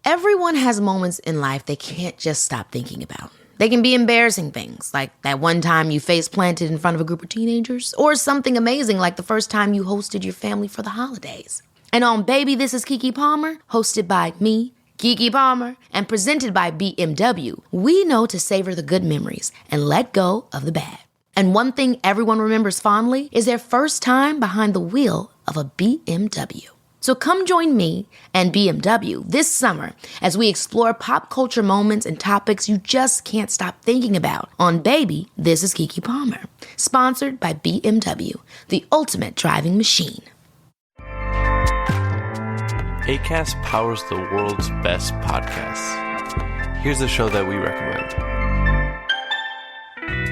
Everyone has moments in life they can't just stop thinking about. They can be embarrassing things, like that one time you face planted in front of a group of teenagers, or something amazing like the first time you hosted your family for the holidays. And on Baby, This is Keke Palmer, hosted by me, Keke Palmer, and presented by BMW, we know to savor the good memories and let go of the bad. And one thing everyone remembers fondly is their first time behind the wheel of a BMW. So come join me and BMW this summer as we explore pop culture moments and topics you just can't stop thinking about on Baby, This is Keke Palmer. Sponsored by BMW, the ultimate driving machine. Acast powers the world's best podcasts. Here's a show that we recommend.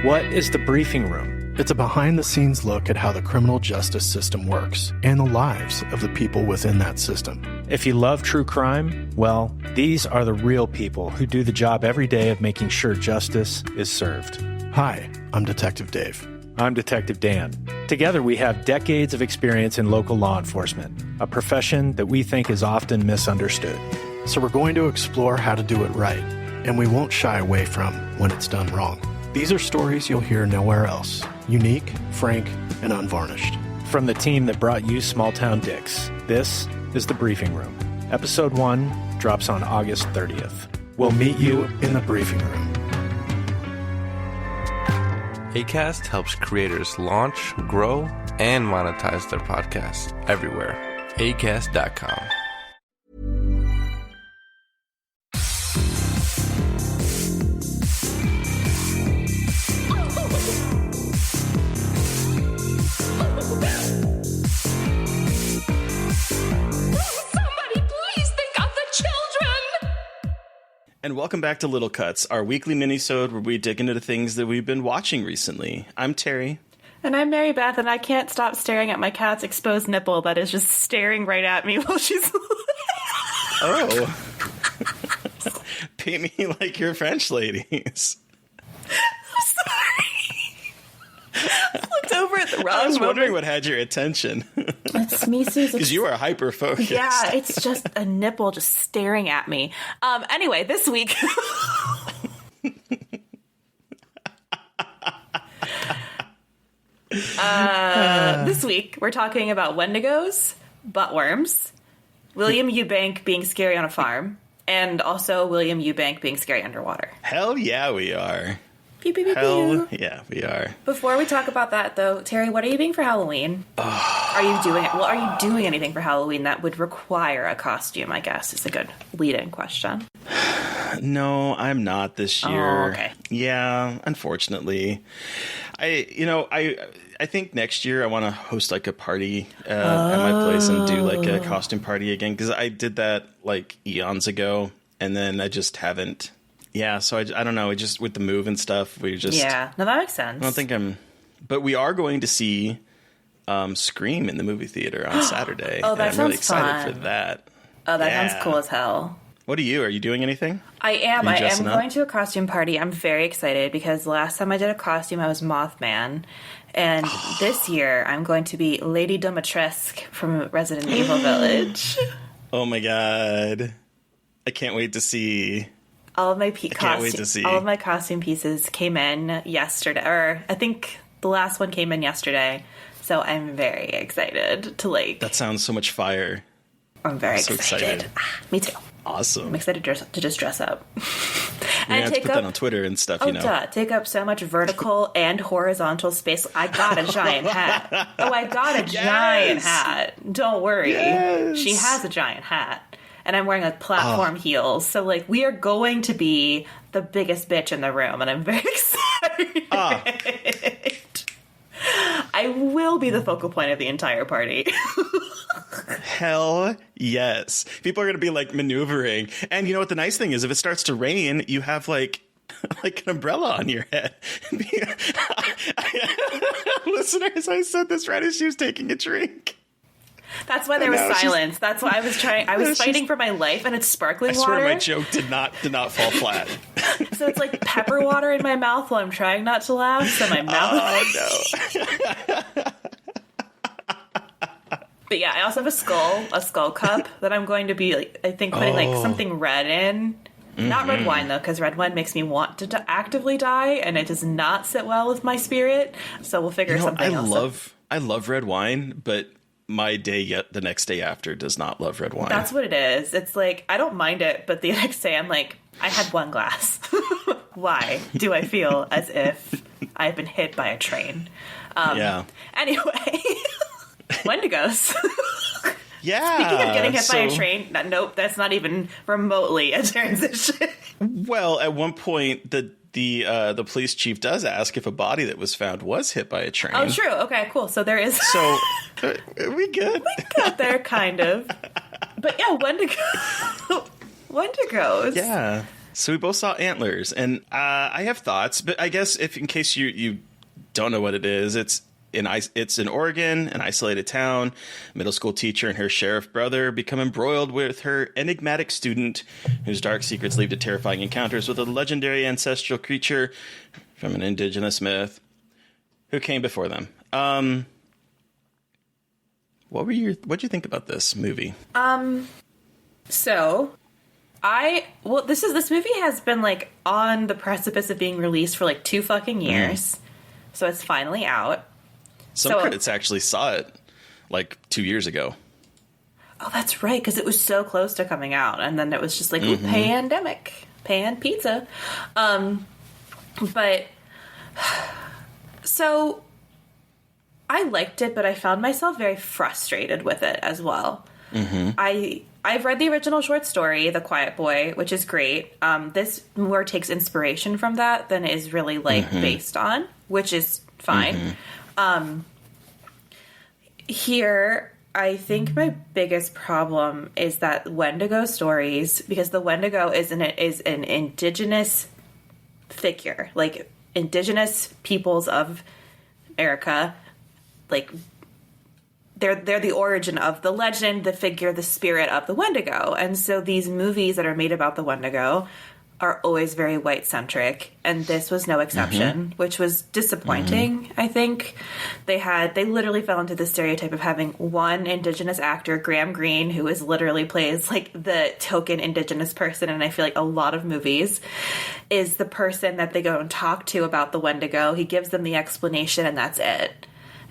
What is The Briefing Room? It's a behind-the-scenes look at how the criminal justice system works and the lives of the people within that system. If you love true crime, well, these are the real people who do the job every day of making sure justice is served. Hi, I'm Detective Dave. I'm Detective Dan. Together we have decades of experience in local law enforcement, a profession that we think is often misunderstood. So we're going to explore how to do it right, and we won't shy away from when it's done wrong. These are stories you'll hear nowhere else. Unique, frank, and unvarnished. From the team that brought you Small Town Dicks, this is The Briefing Room. Episode 1 drops on August 30th. We'll meet you in the briefing room. Acast helps creators launch, grow, and monetize their podcasts everywhere. Acast.com. And welcome back to Little Cuts, our weekly minisode where we dig into the things that we've been watching recently. I'm Terry. And I'm Mary Beth, and I can't stop staring at my cat's exposed nipple that is just staring right at me while she's... Oh. Paint me like your French ladies. I'm sorry. I looked over at the wrong I was moment. wondering what had your attention. It's me, Susan. Because you are hyper-focused. Yeah, it's just a nipple just staring at me. Anyway, this week... this week, we're talking about Wendigos, buttworms, William Eubank being scary on a farm, and also William Eubank being scary underwater. Hell yeah, we are. Pew, pew, pew, Hell pew. yeah, we are. Before we talk about that, though, Terry, what are you doing for Halloween? Are you doing anything for Halloween that would require a costume, I guess, is a good lead-in question. No, I'm not this year. Oh, okay. Yeah, unfortunately. I think next year I want to host like a party at my place and do like a costume party again, because I did that like eons ago and then I just haven't. Yeah, so I don't know. Just with the move and stuff, we just... Yeah, no, that makes sense. I don't think I'm... But we are going to see Scream in the movie theater on Saturday. Oh, that and I'm sounds really excited fun. for that. Oh, that sounds cool as hell. What are you? Are you doing anything? I am. Are you I am dressing up? going to a costume party. I'm very excited because the last time I did a costume, I was Mothman. And this year, I'm going to be Lady Dimitrescu from Resident Evil Village. Oh my god. I can't wait to see... All of my can't wait to see. All of my costume pieces came in yesterday, or I think the last one came in yesterday. So I'm very excited to That sounds so much fire. I'm very so excited. Me too. Awesome. I'm excited to just dress up. You're and gonna have to put that on Twitter and stuff, take up so much vertical and horizontal space. I got a giant hat. I got a giant hat. Don't worry. Yes. She has a giant hat. And I'm wearing like platform heels. So like we are going to be the biggest bitch in the room. And I'm very excited. I will be the focal point of the entire party. Hell yes. People are going to be like maneuvering. And you know what the nice thing is? If it starts to rain, you have like an umbrella on your head. Listeners, I said this right as she was taking a drink. That's why there was silence. That's why I was trying. I was fighting for my life, and it's sparkling water. I swear my joke did not fall flat. So it's like pepper water in my mouth while I'm trying not to laugh. So my mouth. Oh no. But yeah, I also have a skull cup that I'm going to be, like, I think, putting like something red in. Not red wine, though, because red wine makes me want to actively die, and it does not sit well with my spirit. So we'll figure something else out. I love red wine, but my the next day after does not love red wine. That's what it is. It's like, I don't mind it, but the next day I'm like, I had one glass. Why do I feel as if I've been hit by a train? Anyway, Wendigos. Yeah. Speaking of getting hit by a train, nope, that's not even remotely a transition. Well, at one point, the police chief does ask if a body that was found was hit by a train. Oh, true. Okay, cool. So there is. So we good. We got there, kind of. But yeah, Wendigos. Yeah. So we both saw Antlers, and I have thoughts, but I guess in case you don't know what it is, it's in Oregon, an isolated town. A middle school teacher and her sheriff brother become embroiled with her enigmatic student, whose dark secrets lead to terrifying encounters with a legendary ancestral creature from an indigenous myth who came before them. What'd you think about this movie? So this movie has been like on the precipice of being released for like 2 fucking years. So it's finally out. Some critics actually saw it like 2 years ago. Oh, that's right, because it was so close to coming out, and then it was just like, ooh, pandemic, pan pizza. But so I liked it, but I found myself very frustrated with it as well. I've read the original short story, The Quiet Boy, which is great. This more takes inspiration from that than is really like based on, which is fine. Here, I think my biggest problem is that Wendigo stories, because the Wendigo is an indigenous figure, like indigenous peoples of America, like they're the origin of the legend, the figure, the spirit of the Wendigo. And so these movies that are made about the Wendigo are always very white-centric, and this was no exception, which was disappointing, I think. They literally fell into the stereotype of having one indigenous actor, Graham Greene, who literally plays, like, the token indigenous person, and I feel like a lot of movies is the person that they go and talk to about the Wendigo. He gives them the explanation, and that's it.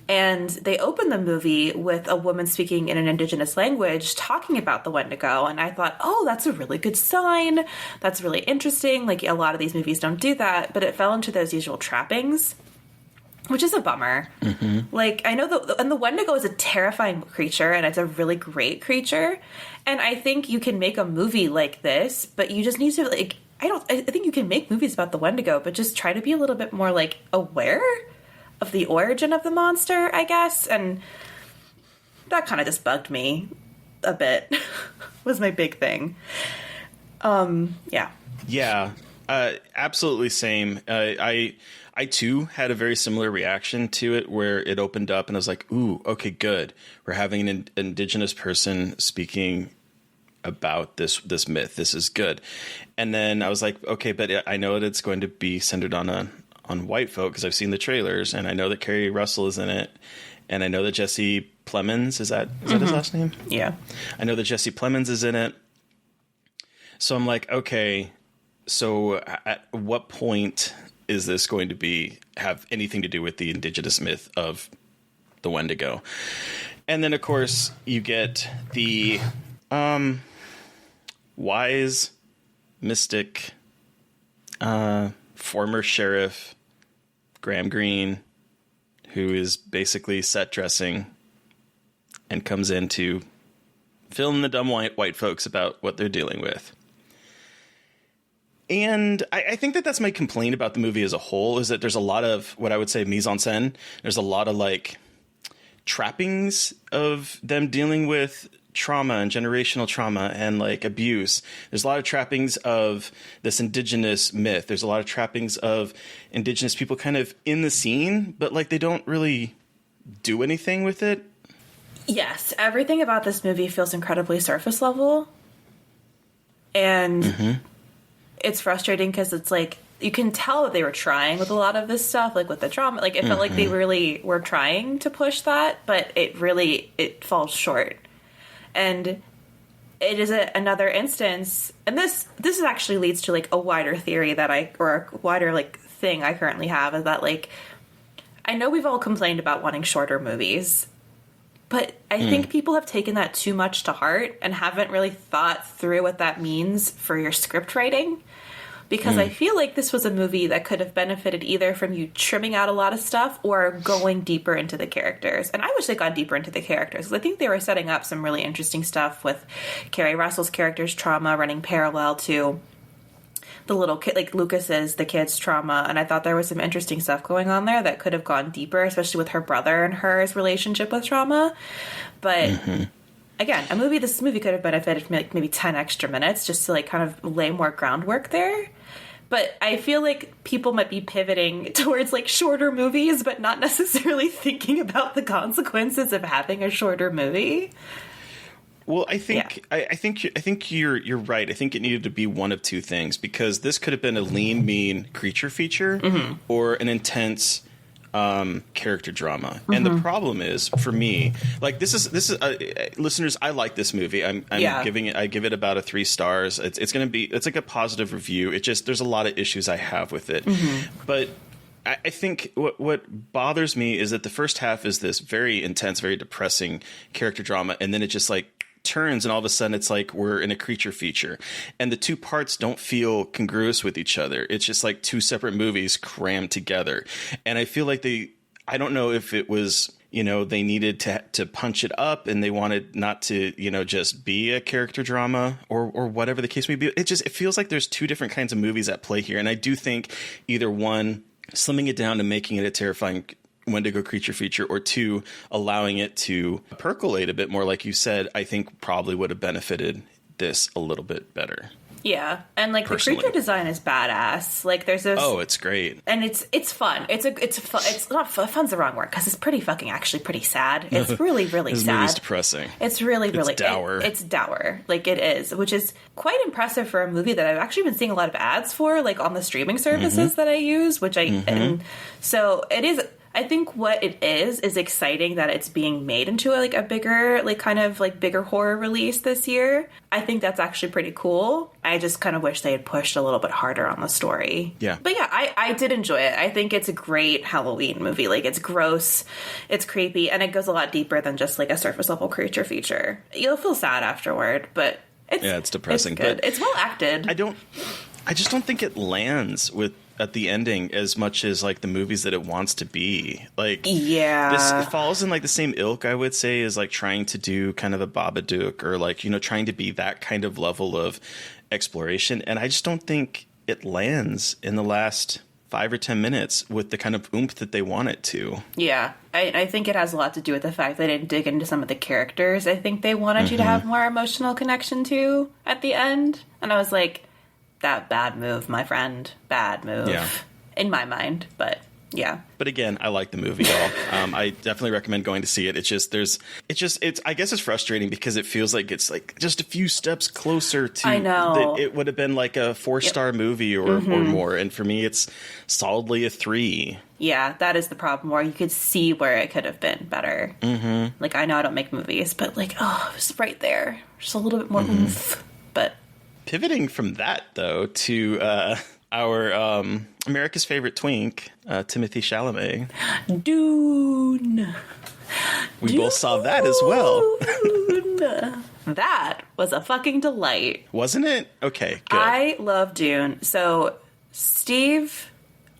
And they open the movie with a woman speaking in an indigenous language talking about the Wendigo. And I thought, oh, that's a really good sign. That's really interesting. Like, a lot of these movies don't do that. But it fell into those usual trappings, which is a bummer. Like, I know and the Wendigo is a terrifying creature, and it's a really great creature. And I think you can make a movie like this, but you just need to, like, I think you can make movies about the Wendigo, but just try to be a little bit more, like, aware of the origin of the monster, I guess. And that kind of just bugged me a bit. Was my big thing. Yeah, absolutely same. I too had a very similar reaction to it, where it opened up and I was like, ooh, okay, good, we're having an indigenous person speaking about this myth. This is good. And then I was like, okay, but I know that it's going to be centered on white folk, because I've seen the trailers, and I know that Kerry Russell is in it, and I know that Jesse Plemons, is that his last name? Yeah. I know that Jesse Plemons is in it. So I'm like, okay, so at what point is this going to have anything to do with the indigenous myth of the Wendigo? And then, of course, you get the wise, mystic, former sheriff Graham Greene, who is basically set dressing and comes in to film the dumb white folks about what they're dealing with. And I think that's my complaint about the movie as a whole, is that there's a lot of what I would say mise en scène. There's a lot of like trappings of them dealing with trauma and generational trauma and like abuse. There's a lot of trappings of this indigenous myth. There's a lot of trappings of indigenous people kind of in the scene, but like they don't really do anything with it. Yes, everything about this movie feels incredibly surface level. And it's frustrating because it's like you can tell that they were trying with a lot of this stuff, like with the drama. Like, it felt like they really were trying to push that, but it falls short. And it is another instance, and this actually leads to, like, a wider theory or a wider, like, thing I currently have, is that, like, I know we've all complained about wanting shorter movies, but I think people have taken that too much to heart and haven't really thought through what that means for your script writing. Because I feel like this was a movie that could have benefited either from you trimming out a lot of stuff or going deeper into the characters. And I wish they'd gone deeper into the characters, because I think they were setting up some really interesting stuff with Kerry Russell's character's trauma running parallel to the little kid, like Lucas's, the kid's trauma. And I thought there was some interesting stuff going on there that could have gone deeper, especially with her brother and her relationship with trauma. But again, this movie could have benefited from, like, maybe 10 extra minutes just to, like, kind of lay more groundwork there. But I feel like people might be pivoting towards, like, shorter movies, but not necessarily thinking about the consequences of having a shorter movie. Well, I think I think you're right. I think it needed to be one of two things, because this could have been a lean, mean creature feature or an intense character drama. And the problem is, for me, like, this is listeners, I like this movie. I give it about 3 stars. It's like a positive review. It just, there's a lot of issues I have with it. But I think what bothers me is that the first half is this very intense, very depressing character drama, and then it just, like, turns, and all of a sudden it's like we're in a creature feature, and the two parts don't feel congruous with each other. It's just like 2 separate movies crammed together. And I feel like I don't know if it was, they needed to punch it up, and they wanted not to, just be a character drama or whatever the case may be. It feels like there's 2 different kinds of movies at play here. And I do think either one, slimming it down and making it a terrifying Wendigo creature feature, or 2, allowing it to percolate a bit more, like you said, I think probably would have benefited this a little bit better. Yeah, and, like, Personally. the creature design is badass. Like, there's this. Oh, it's great, and it's fun. It's not fun's the wrong word, because it's pretty sad. It's really really this sad. movie's depressing. It's really dour. It's dour, like it is, which is quite impressive for a movie that I've actually been seeing a lot of ads for, like, on the streaming services that I use, and so it is. I think what it is exciting that it's being made into a bigger, like, kind of like bigger horror release this year. I think that's actually pretty cool. I just kind of wish they had pushed a little bit harder on the story. Yeah. But yeah, I did enjoy it. I think it's a great Halloween movie. Like, it's gross, it's creepy, and it goes a lot deeper than just, like, a surface level creature feature. You'll feel sad afterward, but it's depressing. It's good. But it's well acted. I just don't think it lands at the ending as much as, like, the movies that it wants to be. Like, this falls in, like, the same ilk, I would say, as, like, trying to do kind of a Babadook, or, like, trying to be that kind of level of exploration. And I just don't think it lands in the last 5 or 10 minutes with the kind of oomph that they want it to. Yeah, I think it has a lot to do with the fact they didn't dig into some of the characters I think they wanted you to have more emotional connection to at the end. And I was like, that bad move, my friend. Bad move. Yeah. In my mind, but yeah. But again, I like the movie, y'all. I definitely recommend going to see it. I guess it's frustrating because it feels like it's, like, just a few steps closer to. I know. It would have been like a 4-star movie or more. And for me, it's solidly a 3. Yeah, that is the problem, where you could see where it could have been better. Like, I know I don't make movies, but, like, it was right there. Just a little bit more oomph. But pivoting from that, though, to our America's favorite twink, Timothée Chalamet. Dune. We both saw that as well. That was a fucking delight. Wasn't it? Okay, good. I love Dune. So, Steve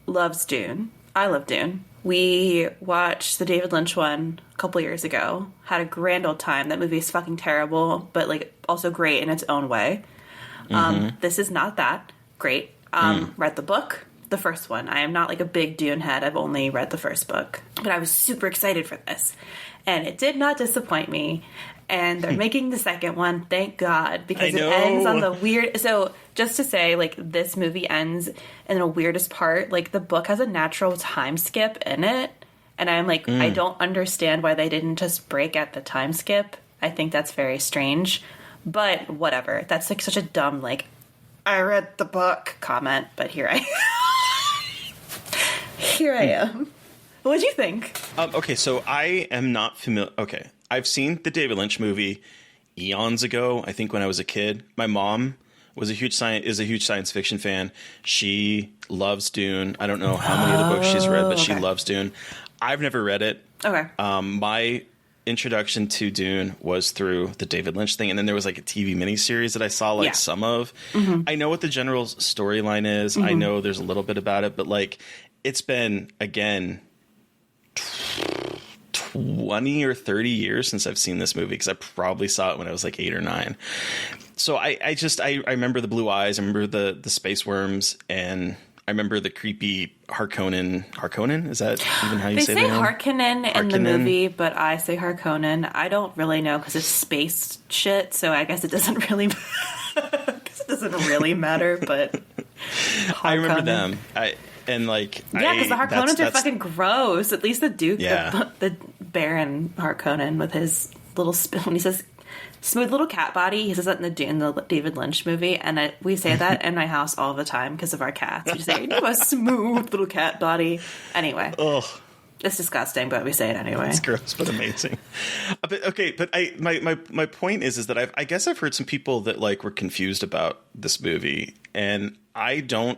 loves Dune. I love Dune. We watched the David Lynch one a couple years ago. Had a grand old time. That movie is fucking terrible, but, like, also great in its own way. This is not that great. Read the book, the first one. I am not, like, a big Dune head. I've only read the first book. But I was super excited for this. And it did not disappoint me. And they're making the second one, thank God, because it ends on the weird. So, just to say, like, this movie ends in the weirdest part. Like, the book has a natural time skip in it. And I'm like, I don't understand why they didn't just break at the time skip. I think that's very strange. But whatever. That's, like, such a dumb, like, I read the book comment, but here I here I am. What'd you think? Okay, so I am not familiar. Okay, I've seen the David Lynch movie eons ago. I think when I was a kid. My mom is a huge science fiction fan. She loves Dune. I don't know how many of the books she's read, but she loves Dune. I've never read it. Okay. My introduction to Dune was through the David Lynch thing, and then there was like a TV miniseries that I saw some of. I know what the general storyline is. I know there's a little bit about it, but like it's been, again, 20 or 30 years since I've seen this movie, because I probably saw it when I was like 8 or 9. So I remember the blue eyes. I remember the space worms, and I remember the creepy Harkonnen. Harkonnen? Is that even how you say that? They say Harkonnen in the movie, but I say Harkonnen. I don't really know because it's space shit, so I guess it doesn't really matter, but I remember them. Because the Harkonnens are fucking gross. At least the Duke, the Baron Harkonnen with his little when he says smooth little cat body, he says that in the David Lynch movie, and we say that in my house all the time because of our cats. We just say, "You have a smooth little cat body." Anyway, it's disgusting, but we say it anyway. It's gross, but amazing. My point is that I guess I've heard some people that like were confused about this movie, and I don't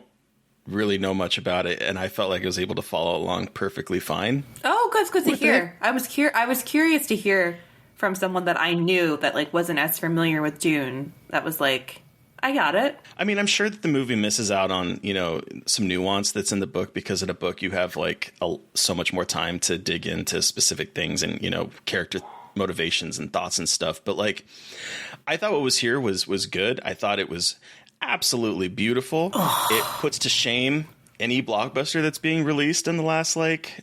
really know much about it, and I felt like I was able to follow along perfectly fine. Oh, good to hear. I was curious to hear from someone that I knew that like wasn't as familiar with Dune. That was like, I got it. I mean, I'm sure that the movie misses out on, some nuance that's in the book, because in a book you have like so much more time to dig into specific things and, character motivations and thoughts and stuff. But like, I thought what was here was good. I thought it was absolutely beautiful. It puts to shame any blockbuster that's being released in the last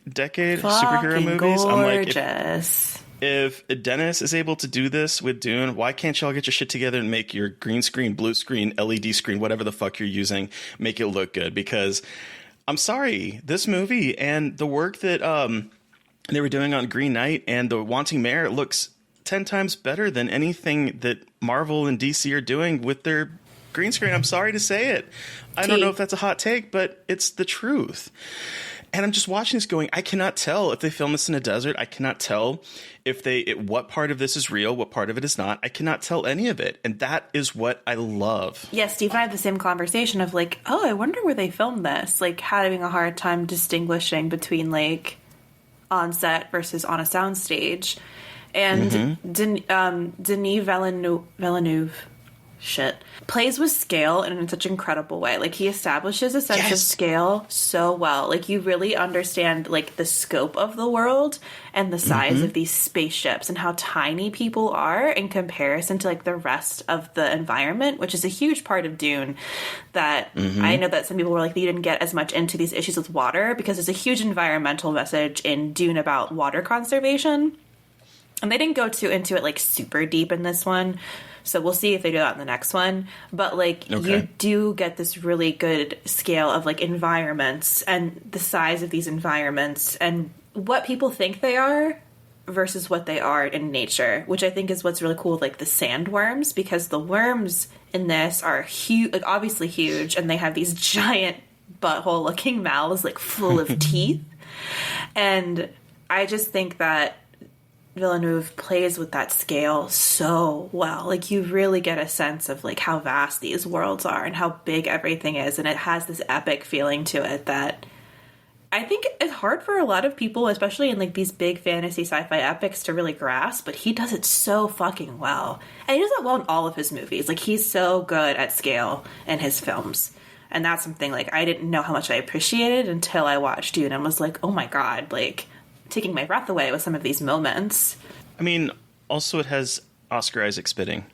decade of superhero movies. Gorgeous. If Dennis is able to do this with Dune, why can't y'all get your shit together and make your green screen, blue screen, LED screen, whatever the fuck you're using, make it look good? Because I'm sorry, this movie and the work that they were doing on Green Knight and the Wanting Mare looks 10 times better than anything that Marvel and DC are doing with their green screen. I'm sorry to say it. I don't know if that's a hot take, but it's the truth. And I'm just watching this going, I cannot tell if they film this in a desert. I cannot tell what part of this is real, what part of it is not. I cannot tell any of it. And that is what I love. Yeah, Steve and I had the same conversation of like, oh, I wonder where they filmed this. Like having a hard time distinguishing between like on set versus on a soundstage. And Denis Villeneuve plays with scale in such an incredible way. Like he establishes a sense of scale so well. Like you really understand like the scope of the world and the size of these spaceships and how tiny people are in comparison to like the rest of the environment, which is a huge part of Dune. That I know that some people were like, they didn't get as much into these issues with water because there's a huge environmental message in Dune about water conservation. And they didn't go into it like super deep in this one. So we'll see if they do that in the next one. But like you do get this really good scale of like environments and the size of these environments and what people think they are versus what they are in nature, which I think is what's really cool with like the sandworms, because the worms in this are huge, like obviously huge, and they have these giant butthole looking mouths like full of teeth. And I just think that Villeneuve plays with that scale so well. Like you really get a sense of like how vast these worlds are and how big everything is, and it has this epic feeling to it that I think it's hard for a lot of people, especially in like these big fantasy sci-fi epics, to really grasp, but he does it so fucking well. And he does it well in all of his movies. Like he's so good at scale in his films. And that's something like I didn't know how much I appreciated until I watched Dune and was like, oh my god, like taking my breath away with some of these moments. I mean, also it has Oscar Isaac spitting.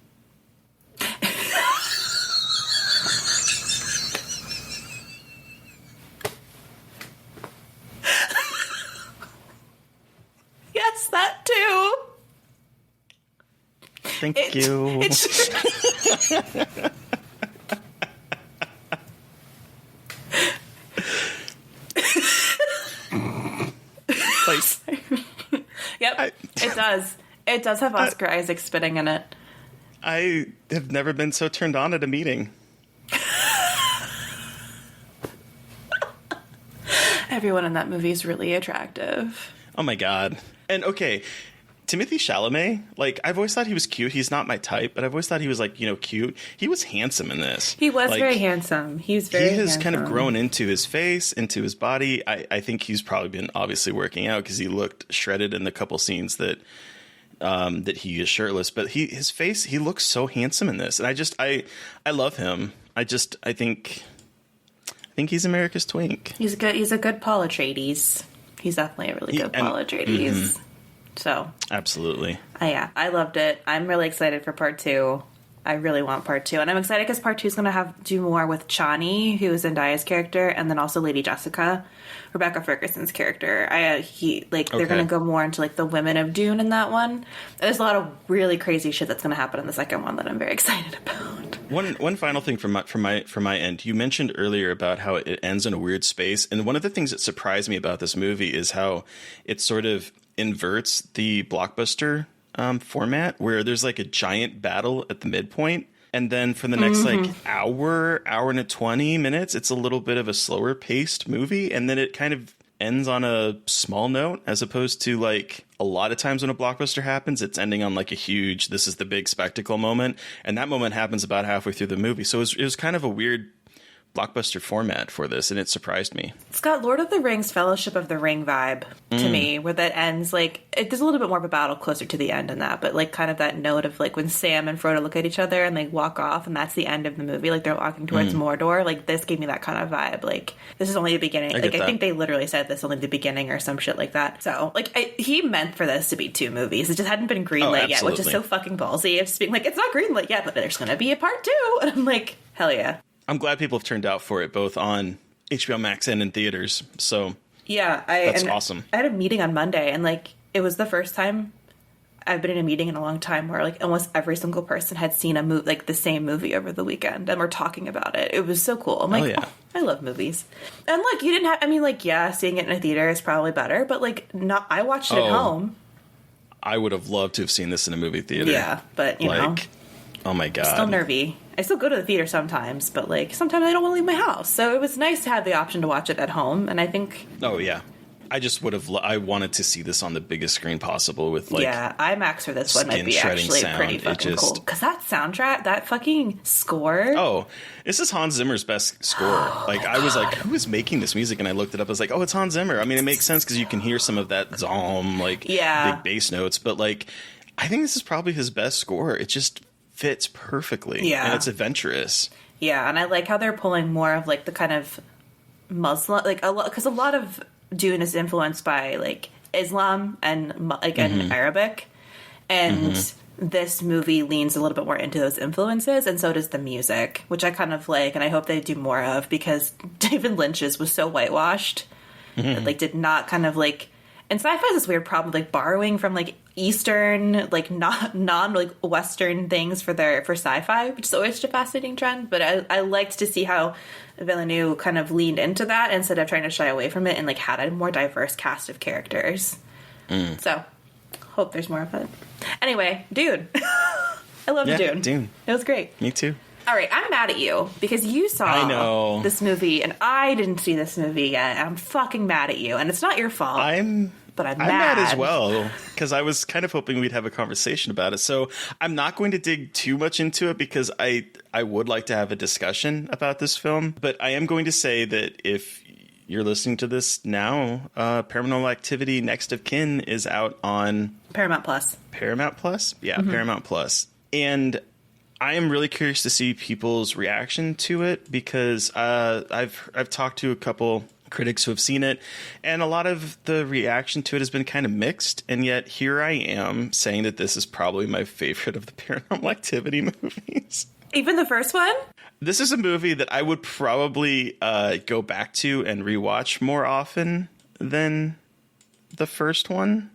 Yes, that too. Thank you. Yep, it does. It does have Oscar Isaac spitting in it. I have never been so turned on at a meeting. Everyone in that movie is really attractive. Oh my God. And okay, Timothée Chalamet, like, I've always thought he was cute. He's not my type, but I've always thought he was, like, you know, cute. He was handsome in this. He was like, very handsome. He was very He has handsome. kind of grown into his face, into his body. I think he's probably been obviously working out because he looked shredded in the couple scenes that he is shirtless. But his face, he looks so handsome in this. And I love him. I think he's America's twink. He's a good Paul Atreides. He's definitely a really good Paul Atreides. Mm-hmm. So absolutely. Yeah, I loved it. I'm really excited for part 2. I really want part 2. And I'm excited because part 2 is going to do more with Chani, who is Zendaya's character, and then also Lady Jessica, Rebecca Ferguson's character. They're going to go more into like the women of Dune in that one. There's a lot of really crazy shit that's going to happen in the second one that I'm very excited about. One final thing from my end. You mentioned earlier about how it ends in a weird space, and one of the things that surprised me about this movie is how it sort of inverts the blockbuster format, where there's like a giant battle at the midpoint, and then for the next like hour and 20 minutes, it's a little bit of a slower paced movie, and then it kind of ends on a small note, as opposed to like a lot of times when a blockbuster happens, it's ending on like a huge, this is the big spectacle moment, and that moment happens about halfway through the movie. So it was kind of a weird blockbuster format for this, and it surprised me. It's got Lord of the Rings Fellowship of the Ring vibe to me, where that ends like there's a little bit more of a battle closer to the end in that, but like kind of that note of like when Sam and Frodo look at each other and they walk off, and that's the end of the movie, like they're walking towards Mordor. Like this gave me that kind of vibe. Like this is only the beginning. I think they literally said this only the beginning or some shit like that. So like he meant for this to be 2 movies. It just hadn't been greenlit yet, which is so fucking ballsy. It's just being like, it's not greenlit yet, but there's gonna be a part 2, and I'm like, hell yeah. I'm glad people have turned out for it, both on HBO Max and in theaters. So yeah, that's awesome. I had a meeting on Monday, and like it was the first time I've been in a meeting in a long time where like almost every single person had seen a movie, like the same movie over the weekend, and we're talking about it. It was so cool. I'm like, I love movies. And like you didn't have, I mean, like seeing it in a theater is probably better, but like I watched it at home. I would have loved to have seen this in a movie theater. Yeah, but you know, oh my God, I'm still nervy. I still go to the theater sometimes, but like sometimes I don't want to leave my house. So it was nice to have the option to watch it at home, and I think. Oh yeah, I just would have. I wanted to see this on the biggest screen possible with like. Yeah, IMAX for this one might be actually pretty fucking cool, because that soundtrack, that fucking score. Oh, this is Hans Zimmer's best score. Like I was like, who is making this music? And I looked it up. I was like, oh, it's Hans Zimmer. I mean, it makes sense because you can hear some of that zom, like big bass notes. But like, I think this is probably his best score. It just fits perfectly. Yeah, and it's adventurous. Yeah, and I like how they're pulling more of like the kind of Muslim, like a lot, because a lot of Dune is influenced by like Islam and like and Arabic, and this movie leans a little bit more into those influences, and so does the music, which I kind of like, and I hope they do more of, because David Lynch's was so whitewashed, that, like did not kind of like. And sci-fi has this weird problem, like borrowing from like Eastern, like non like Western things for sci-fi, which is always such a fascinating trend. But I liked to see how Villeneuve kind of leaned into that instead of trying to shy away from it, and like had a more diverse cast of characters. So hope there's more of it. Anyway, Dune. I love Dune. It was great. Me too. All right, I'm mad at you because you saw this movie and I didn't see this movie yet. I'm fucking mad at you, and it's not your fault. But I'm mad as well, because I was kind of hoping we'd have a conversation about it. So I'm not going to dig too much into it, because I would like to have a discussion about this film. But I am going to say that if you're listening to this now, Paranormal Activity Next of Kin is out on Paramount Plus. Paramount Plus? Yeah, Paramount Plus. And I am really curious to see people's reaction to it, because I've talked to a couple critics who have seen it, and a lot of the reaction to it has been kind of mixed, and yet here I am saying that this is probably my favorite of the Paranormal Activity movies. Even the first one? This is a movie that I would probably go back to and rewatch more often than the first one.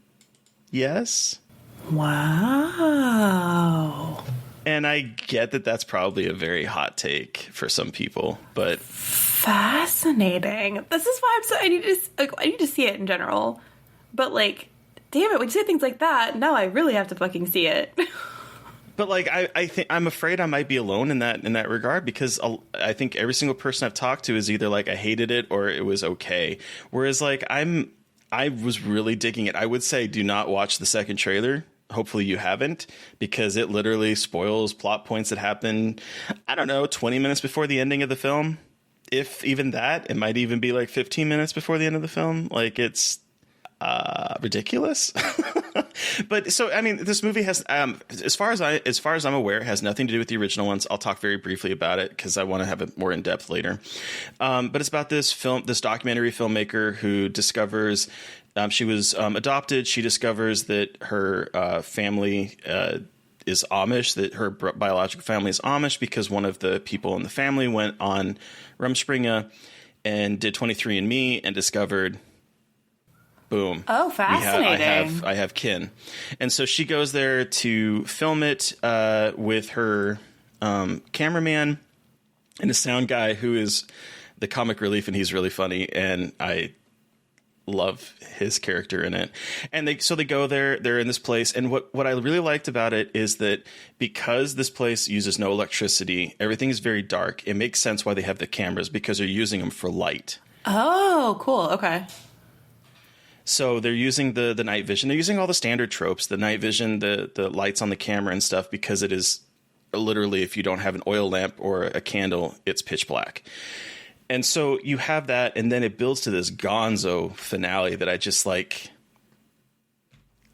Yes. Wow. And I get that that's probably a very hot take for some people, but fascinating. This is why I'm so I need to see it in general. But like, damn it, when you say things like that, now I really have to fucking see it. But like, I think I'm afraid I might be alone in that regard, because I think every single person I've talked to is either like I hated it or it was okay. Whereas like I was really digging it. I would say do not watch the second trailer. Hopefully you haven't, because it literally spoils plot points that happen, I don't know, 20 minutes before the ending of the film. If even that, it might even be like 15 minutes before the end of the film. Like, it's ridiculous. But so, I mean, this movie has, as far as I'm aware, it has nothing to do with the original ones. I'll talk very briefly about it because I want to have it more in depth later. But it's about this documentary filmmaker who discovers she was adopted. She discovers that her family is Amish, that her biological family is Amish, because one of the people in the family went on Rumspringa and did 23andMe and discovered, boom. Oh, fascinating. I have kin. And so she goes there to film it with her cameraman and a sound guy who is the comic relief, and he's really funny, and I love his character in it. And they go there, they're in this place, and what I really liked about it is that because this place uses no electricity, everything is very dark. It makes sense why they have the cameras, because they're using them for light. Oh, cool. Okay. So they're using the night vision. They're using all the standard tropes, the night vision, the lights on the camera and stuff, because it is literally, if you don't have an oil lamp or a candle, it's pitch black. And so you have that, and then it builds to this gonzo finale that I just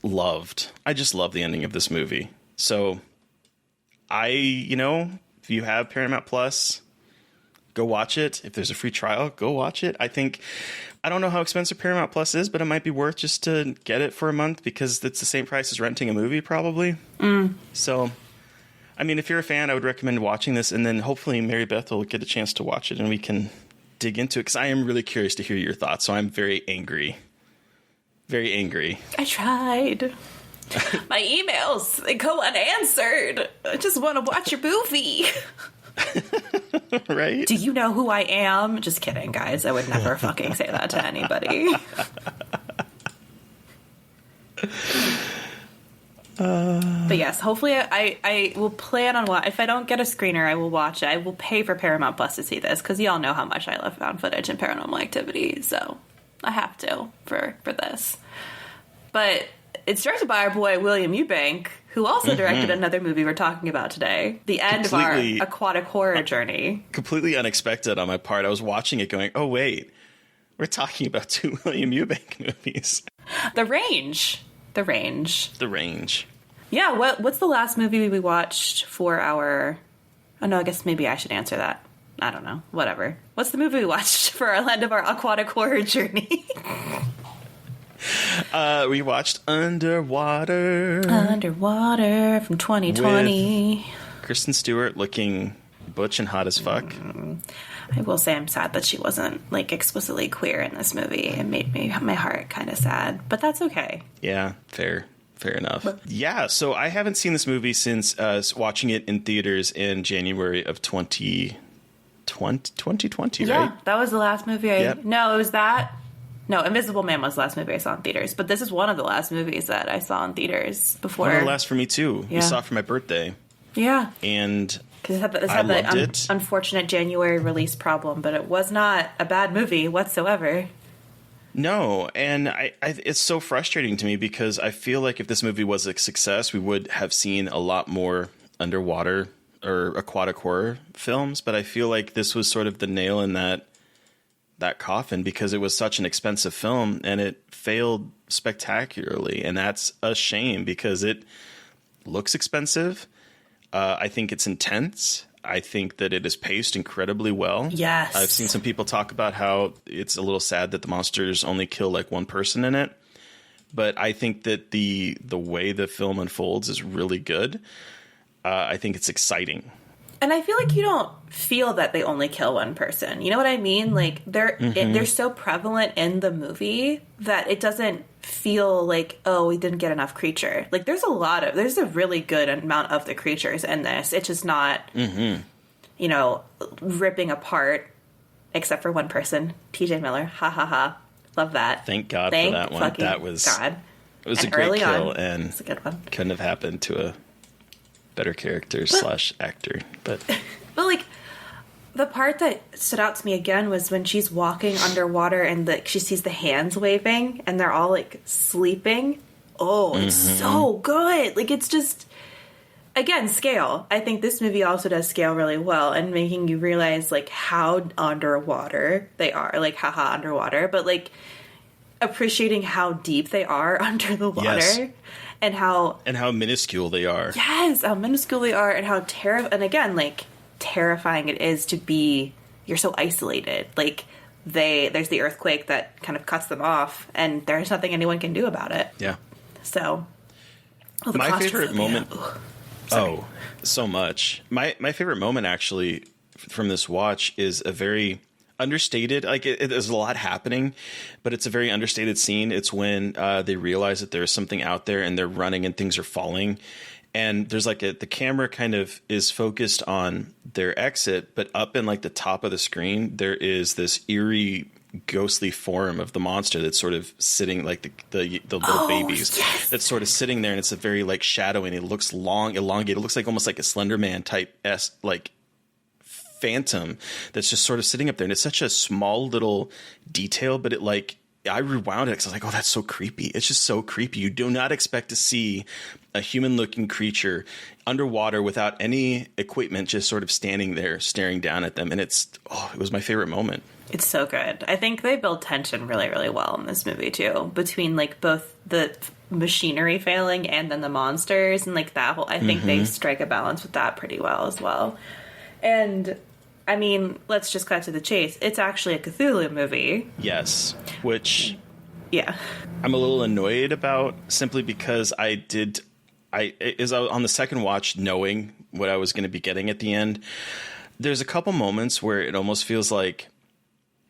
loved. I just love the ending of this movie. So if you have Paramount Plus, go watch it. If there's a free trial, go watch it. I don't know how expensive Paramount Plus is, but it might be worth just to get it for a month, because it's the same price as renting a movie, probably. So, I mean, if you're a fan, I would recommend watching this, and then hopefully Mary Beth will get a chance to watch it and we can dig into it, because I am really curious to hear your thoughts. So I'm very angry. Very angry. I tried. My emails, they go unanswered. I just want to watch your movie. Right? Do you know who I am? Just kidding, guys. I would never fucking say that to anybody. But yes, hopefully I will plan on if I don't get a screener, I will watch it. I will pay for Paramount Plus to see this, because y'all know how much I love found footage and Paranormal Activity, so I have to for this. But it's directed by our boy William Eubank, who also directed another movie we're talking about today, the end of our aquatic horror journey. Completely unexpected on my part. I was watching it going, oh wait, we're talking about two William Eubank movies. The Range. Yeah, what's the last movie we watched for our... Oh, no, I guess maybe I should answer that. I don't know. Whatever. What's the movie we watched for our end of our aquatic horror journey? We watched Underwater from 2020. With Kristen Stewart looking butch and hot as fuck. I will say I'm sad that she wasn't explicitly queer in this movie. It made my heart kind of sad, but that's okay. Yeah, fair enough. Yeah, so I haven't seen this movie since watching it in theaters in January of 2020, right? Yeah, that was the last movie Yep. No, it was that. No, Invisible Man was the last movie I saw in theaters, but this is one of the last movies that I saw in theaters before. One of the last for me, too. Yeah. You saw it for my birthday. Yeah. And because it had the unfortunate January release problem, but it was not a bad movie whatsoever. No, and it's so frustrating to me, because I feel like if this movie was a success, we would have seen a lot more underwater or aquatic horror films, but I feel like this was sort of the nail in that coffin, because it was such an expensive film and it failed spectacularly, and that's a shame, because it looks expensive. I think it's intense. I think that it is paced incredibly well. Yes. I've seen some people talk about how it's a little sad that the monsters only kill one person in it, but I think that the way the film unfolds is really good. I think it's exciting. And I feel like you don't feel that they only kill one person. You know what I mean? They're so prevalent in the movie that it doesn't feel like, oh, we didn't get enough creature. There's a really good amount of the creatures in this. It's just not, ripping apart, except for one person, TJ Miller. Ha ha ha. Love that. Thank God for that one. That was, God. It was a great kill, and it's a good one. Couldn't have happened to a better character / actor. But like, the part that stood out to me again was when she's walking underwater and she sees the hands waving and they're all like sleeping. Oh, it's so good. Like, it's just, again, scale. I think this movie also does scale really well and making you realize like how underwater they are. Like, haha, underwater. But like appreciating how deep they are under the water. Yes. And how minuscule they are. Yes, how minuscule they are and how and again, like, terrifying it is to be, you're so isolated. Like, there's the earthquake that kind of cuts them off and there's nothing anyone can do about it. Yeah. So, my favorite moment. Oh, so much. My favorite moment actually from this watch is a very understated. Like there's a lot happening, but it's a very understated scene. It's when they realize that there's something out there and they're running and things are falling. And there's like the camera kind of is focused on their exit, but up in like the top of the screen, there is this eerie, ghostly form of the monster that's sort of sitting like the little babies. Yes. That's sort of sitting there, and it's a very like shadowy, and it looks long, elongated. It looks like almost like a Slender Man type like phantom that's just sort of sitting up there. And it's such a small little detail, but it like, I rewound it because I was like, oh, that's so creepy. It's just so creepy. You do not expect to see a human-looking creature underwater without any equipment, just sort of standing there staring down at them. And it was my favorite moment. It's so good. I think they build tension really, really well in this movie, too, between, like, both the machinery failing and then the monsters. And, like, that whole... I think they strike a balance with that pretty well as well. And, I mean, let's just cut to the chase. It's actually a Cthulhu movie. Yes, which... Yeah. I'm a little annoyed about, simply because I was on the second watch knowing what I was going to be getting at the end. There's a couple moments where it almost feels like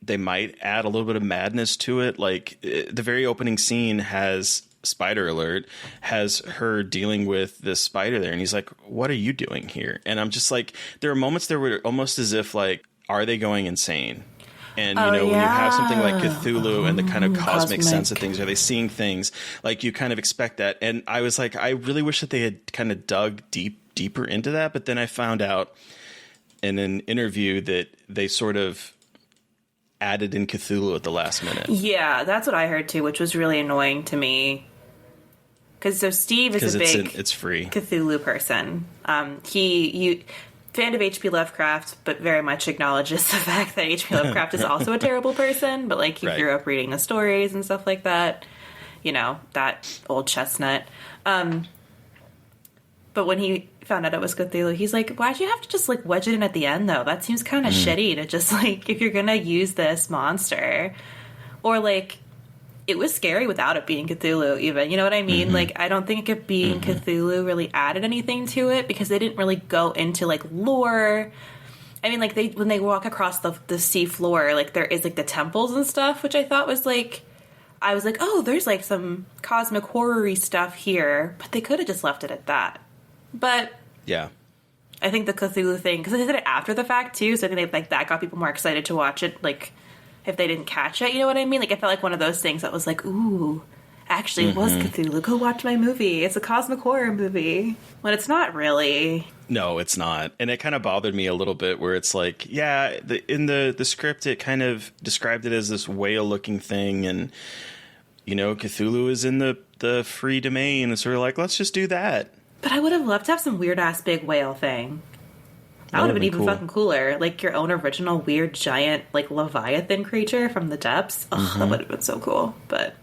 they might add a little bit of madness to it. Like the very opening scene has, spider alert, has her dealing with this spider there. And he's like, what are you doing here? And I'm just like, there are moments there where almost as if like, are they going insane? And, when you have something like Cthulhu and the kind of cosmic sense of things, are they seeing things? Like, you kind of expect that. And I was like, I really wish that they had kind of dug deeper into that. But then I found out in an interview that they sort of added in Cthulhu at the last minute. Yeah, that's what I heard too, which was really annoying to me. Because Steve is a big it's free Cthulhu person. Fan of H.P. Lovecraft, but very much acknowledges the fact that H.P. Lovecraft is also a terrible person, but like he grew up reading the stories and stuff like that. You know, that old chestnut. But when he found out it was Cthulhu, he's like, why'd you have to just like wedge it in at the end though? That seems kind of shitty to just like, if you're gonna use this monster, or like, it was scary without it being Cthulhu even, you know what I mean? Like, I don't think it being Cthulhu really added anything to it because they didn't really go into like lore. I mean, like when they walk across the sea floor, like there is like the temples and stuff, which I thought was like, I was like, oh, there's like some cosmic horror-y stuff here, but they could have just left it at that. But yeah, I think the Cthulhu thing, because they did it after the fact too, so I think like that got people more excited to watch it, like if they didn't catch it, you know what I mean? Like, I felt like one of those things that was like, ooh, actually it was Cthulhu. Go watch my movie. It's a cosmic horror movie. When it's not really. No, it's not. And it kind of bothered me a little bit where it's like, yeah, in the script, it kind of described it as this whale-looking thing. And, you know, Cthulhu is in the free domain. And sort of like, let's just do that. But I would have loved to have some weird-ass big whale thing. That would have been even fucking cooler. Like your own original weird giant like Leviathan creature from the depths. Oh, that would have been so cool. But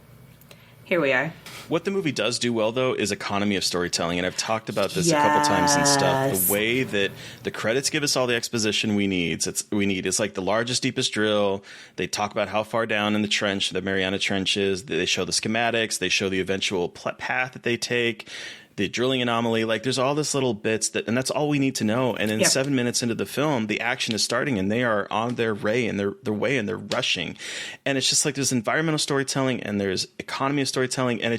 here we are. What the movie does do well, though, is economy of storytelling. And I've talked about this a couple times and stuff. The way that the credits give us all the exposition we need. It's like the largest, deepest drill. They talk about how far down in the trench, the Mariana Trench is. They show the schematics. They show the eventual path that they take. The drilling anomaly, like there's all this little bits and that's all we need to know. And then 7 minutes into the film, the action is starting and they are on their way and they're rushing. And it's just like there's environmental storytelling and there's economy of storytelling. And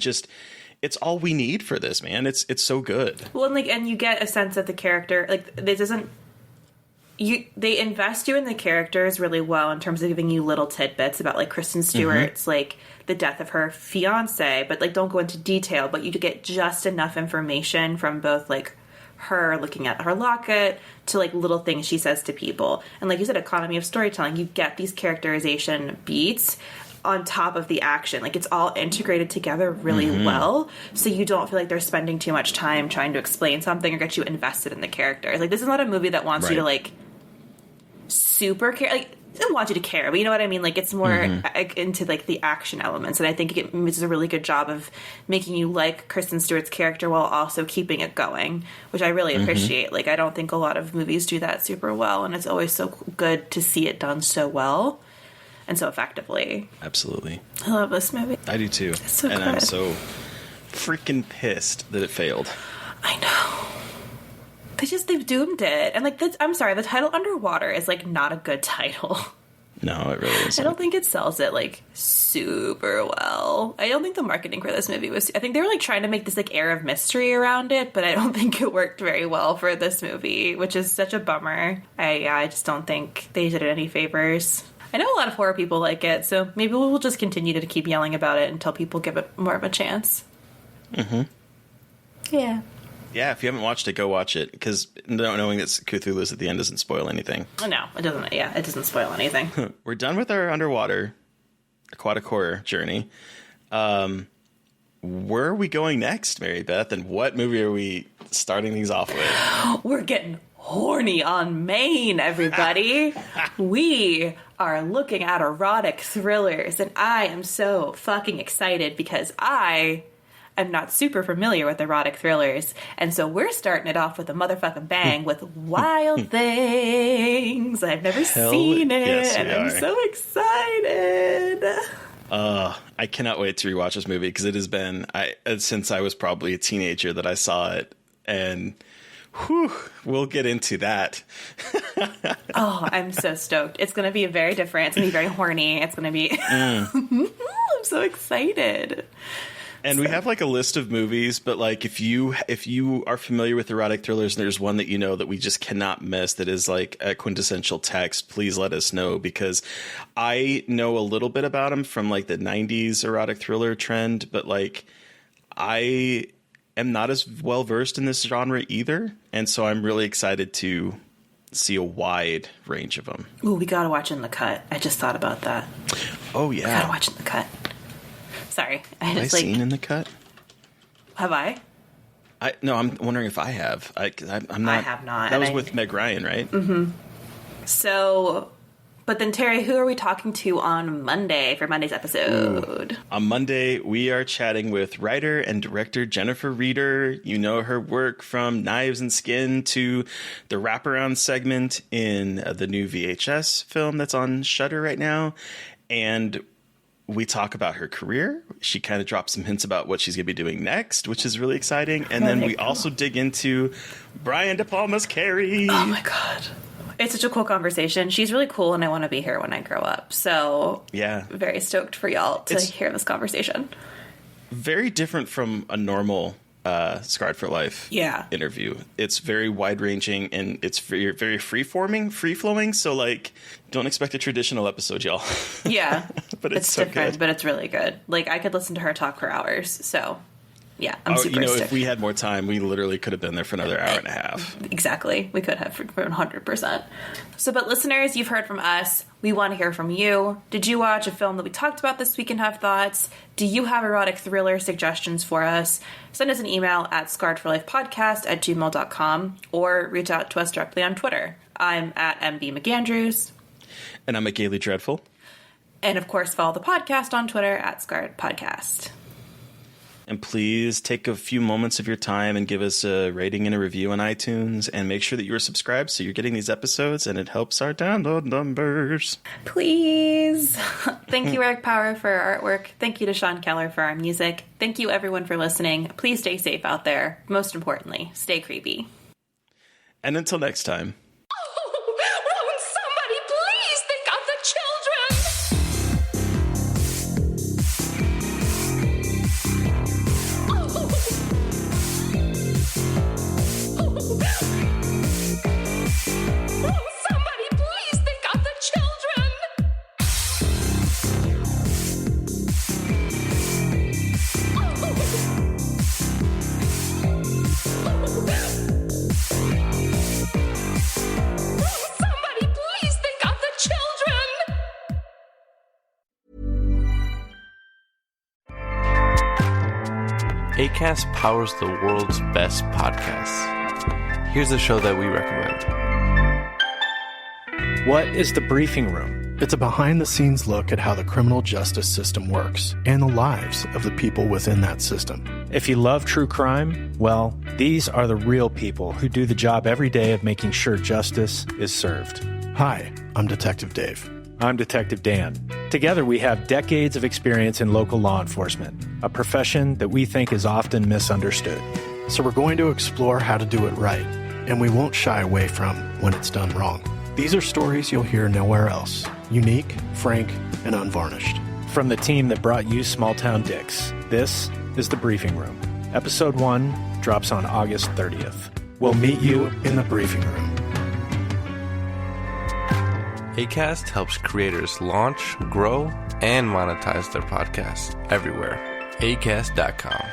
it's all we need for this, man. It's so good. Well, and you get a sense that the character, like this isn't, they invest you in the characters really well in terms of giving you little tidbits about like Kristen Stewart's like the death of her fiance, but like don't go into detail, but you get just enough information from both like her looking at her locket to like little things she says to people. And like you said, economy of storytelling, you get these characterization beats on top of the action. Like it's all integrated together really well, so you don't feel like they're spending too much time trying to explain something or get you invested in the character. Like this is not a movie that wants you to like super care. Like it doesn't want you to care, but you know what I mean? Like it's more into like the action elements, and I think it does a really good job of making you like Kristen Stewart's character while also keeping it going, which I really appreciate. Like I don't think a lot of movies do that super well, and it's always so good to see it done so well and so effectively. Absolutely. I love this movie. I do too. It's so and good. I'm so freaking pissed that it failed. I know. They've doomed it. And like, I'm sorry, the title Underwater is like not a good title. No, it really isn't. I don't think it sells it like super well. I don't think the marketing for this movie was, I think they were like trying to make this like air of mystery around it, but I don't think it worked very well for this movie, which is such a bummer. I just don't think they did it any favors. I know a lot of horror people like it, so maybe we'll just continue to keep yelling about it until people give it more of a chance. Yeah. Yeah, if you haven't watched it, go watch it, because knowing that Cthulhu's at the end doesn't spoil anything. No, it doesn't. Yeah, it doesn't spoil anything. We're done with our underwater aquatic horror journey. Where are we going next, Mary Beth, and what movie are we starting these off with? We're getting horny on Maine, everybody. We are looking at erotic thrillers, and I am so fucking excited because I am not super familiar with erotic thrillers, and so we're starting it off with a motherfucking bang with Wild Things. I've never seen it, yes, and I'm so excited. I cannot wait to rewatch this movie, because it has been since I was probably a teenager that I saw it, and we'll get into that. Oh, I'm so stoked. It's going to be very different. It's going to be very horny. It's going to be... I'm so excited. And we have like a list of movies, but like if you are familiar with erotic thrillers and there's one that you know that we just cannot miss that is like a quintessential text, please let us know, because I know a little bit about them from like the 90s erotic thriller trend, but like I am not as well versed in this genre either, and so I'm really excited to see a wide range of them. Ooh, we gotta watch In the Cut. I just thought about that. Oh yeah, We gotta watch In the Cut. Sorry, have I seen In the Cut? Have I? No, I'm wondering if I have. I'm not. I have not. That was with Meg Ryan, right? Mm-hmm. So, but then Terry, who are we talking to on Monday for Monday's episode? Ooh. On Monday, we are chatting with writer and director Jennifer Reeder. You know her work from Knives and Skin to the wraparound segment in the new VHS film that's on Shudder right now. And we talk about her career. She kind of drops some hints about what she's going to be doing next, which is really exciting. And then we also dig into Brian De Palma's Carrie. Oh my God. It's such a cool conversation. She's really cool, and I want to be here when I grow up. So yeah, very stoked for y'all to hear this conversation. Very different from a normal Scarred for Life interview. It's very wide-ranging, and it's very, very free-flowing. So, like, don't expect a traditional episode, y'all. Yeah. But it's so different, good. but it's really good. Like, I could listen to her talk for hours. So, yeah, I'm super stoked. If we had more time, we literally could have been there for another hour and a half. Exactly. We could have for 100%. So, but listeners, you've heard from us. We want to hear from you. Did you watch a film that we talked about this week and have thoughts? Do you have erotic thriller suggestions for us? Send us an email at scarredforlifepodcast@gmail.com or reach out to us directly on Twitter. I'm at MB McAndrews. And I'm at Gaily Dreadful. And of course, follow the podcast on Twitter at Scarred Podcast. And please take a few moments of your time and give us a rating and a review on iTunes, and make sure that you are subscribed so you're getting these episodes, and it helps our download numbers. Please. Thank you, Eric Power, for our artwork. Thank you to Sean Keller for our music. Thank you, everyone, for listening. Please stay safe out there. Most importantly, stay creepy. And until next time. Won't somebody please think of the children? Won't somebody please think of the children? Acast powers the world's best podcasts. Here's a show that we recommend. What is the briefing room? It's a behind-the-scenes look at how the criminal justice system works and the lives of the people within that system. If you love true crime, well, these are the real people who do the job every day of making sure justice is served. Hi, I'm Detective Dave. I'm Detective Dan. Together, we have decades of experience in local law enforcement, a profession that we think is often misunderstood. So we're going to explore how to do it right, and we won't shy away from when it's done wrong. These are stories you'll hear nowhere else. Unique, frank, and unvarnished. From the team that brought you Small Town Dicks, this is The Briefing Room. Episode 1 drops on August 30th. We'll meet you in the briefing room. Acast helps creators launch, grow, and monetize their podcasts everywhere. Acast.com.